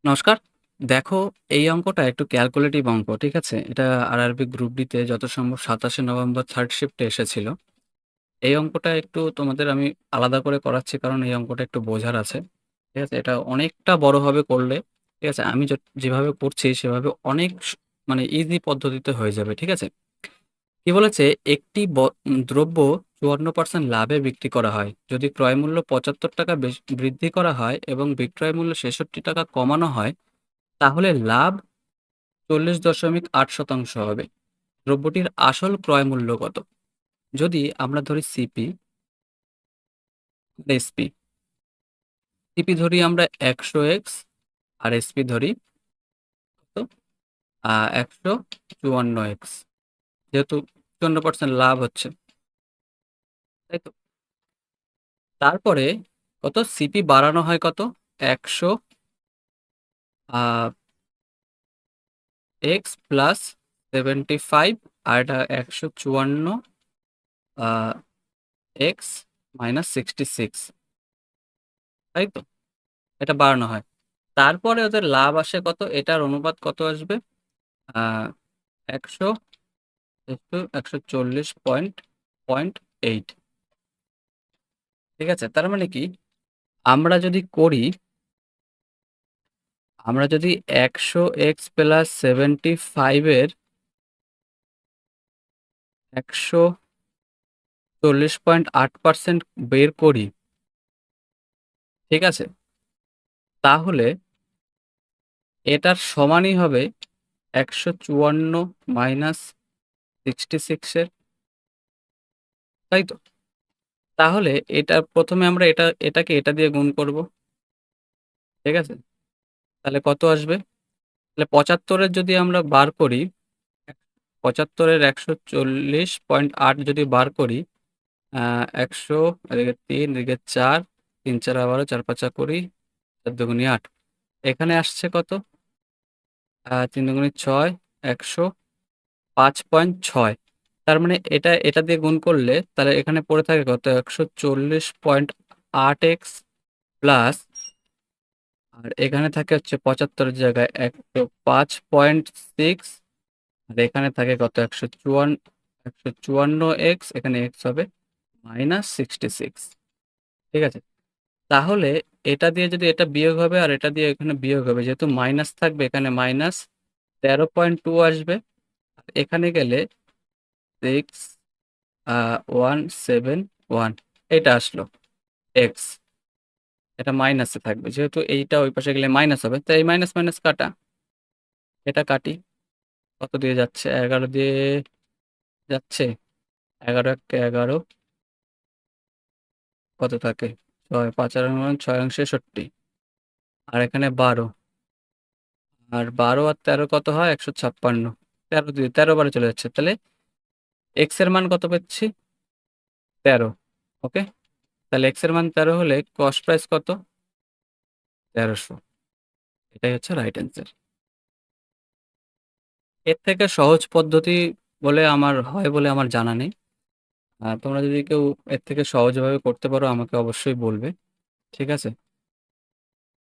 নমস্কার। দেখো, এই অঙ্কটা একটু ক্যালকুলেটিভ অঙ্ক, ঠিক আছে? এটা আরআরবি গ্রুপ ডি তে যত সম্ভব ২৭শে নভেম্বর 3rd শিফটে এসেছিল। এই অঙ্কটা একটু তোমাদের আমি আলাদা করে করাচ্ছি কারণ এই অঙ্কটা একটু বোঝার আছে। ঠিক আছে? এটা অনেকটা বড়ভাবে করলে, ঠিক আছে? আমি যেভাবে করছি সেভাবে অনেক মানে ইজি পদ্ধতিতে হয়ে যাবে, ঠিক আছে? কি বলেছে? একটি দ্রব্য ৫৪% লাভে বিক্রি করা হয়। যদি ক্রয় মূল্য ৳৭৫ বৃদ্ধি করা হয় এবং বিক্রয় মূল্য ৳৬৬ কমানো হয়, তাহলে লাভ ৪০.৮% হবে। দ্রব্যটির আসল ক্রয় মূল্য কত? যদি আমরা ধরি সিপি, এসপি। সিপি ধরি আমরা ১০০x আর এসপি ধরি কত? ১৫৪x। যেহেতু ৫৪% লাভ হচ্ছে, তাই তো? তারপরে কত? সিপি বাড়ানো হয় কত? ১০০ এক্স প্লাস 75 আর এটা ১৫৪ এক্স মাইনাস 66, তাই তো? এটা বাড়ানো হয়। তারপরে ওদের লাভ আসে কত? এটার অনুপাত কত আসবে? আহ ১০০ একটু ১৪০ পয়েন্ট 8। ঠিক আছে? তার মানে কি? আমরা যদি করি, আমরা যদি ১০০x প্লাস 75 এর ১৪০.৮% বের করি, ঠিক আছে? তাহলে এটার সমানই হবে ১৫৪ মাইনাস 66 এর, তাই তো? তাহলে এটা প্রথমে আমরা এটাকে এটা দিয়ে গুণ করব, ঠিক আছে? তাহলে কত আসবে? তাহলে ৭৫ এর যদি আমরা বার করি, ৭৫ এর ১৪০.৮ যদি বার করি, ১০০ এদিকে ৩ এদিকে ৪, ৩ ৪ 12, ৪ ৫ ২০, ৪ দুগুণে ৮। এখানে আসছে কত? ৩ দুগুণে ৬, ১০৫.৬। তার মানে এটা দিয়ে গুণ করলে তাহলে এখানে পড়ে থাকে কত? ১৪০.৮x প্লাস, আর এখানে থাকে হচ্ছে ৭৫ এর জায়গায় ১০৫.৬, আর এখানে থাকে কত? ১৫৪ এখানে x হবে মাইনাস 66, ঠিক আছে? তাহলে এটা দিয়ে যদি এটা বিয়োগ হবে আর এটা দিয়ে এখানে বিয়োগ হবে, যেহেতু মাইনাস থাকবে এখানে মাইনাস 13.2 আসবে। এখানে গেলে 6171 এটা আসলো এক্স। এটা মাইনাসে থাকবে, যেহেতু এইটা ওই পাশে গেলে মাইনাস হবে, তাই এই মাইনাস মাইনাস কাটা। এটা কাটি, কত দিয়ে যাচ্ছে? 11 দিয়ে যাচ্ছে। 11 একটা 11, কত থাকে? 6, 5 আর 6 ৬৬, আর এখানে 12, আর 12 আর 13 কত হয়? 156। 13 দিয়ে 13 বারে চলে যাচ্ছে, তাহলে এক্স এর মান কত পাচ্ছি? 13। ওকে, তাহলে এক্স এর মান 13 হলে কস্ট প্রাইস কত? 1300। এটাই হচ্ছে রাইট অ্যান্সার। এর থেকে সহজ পদ্ধতি হয় বলে আমার জানা নেই। তোমরা যদি কেউ এর থেকে সহজভাবে করতে পারো আমাকে অবশ্যই বলবে, ঠিক আছে?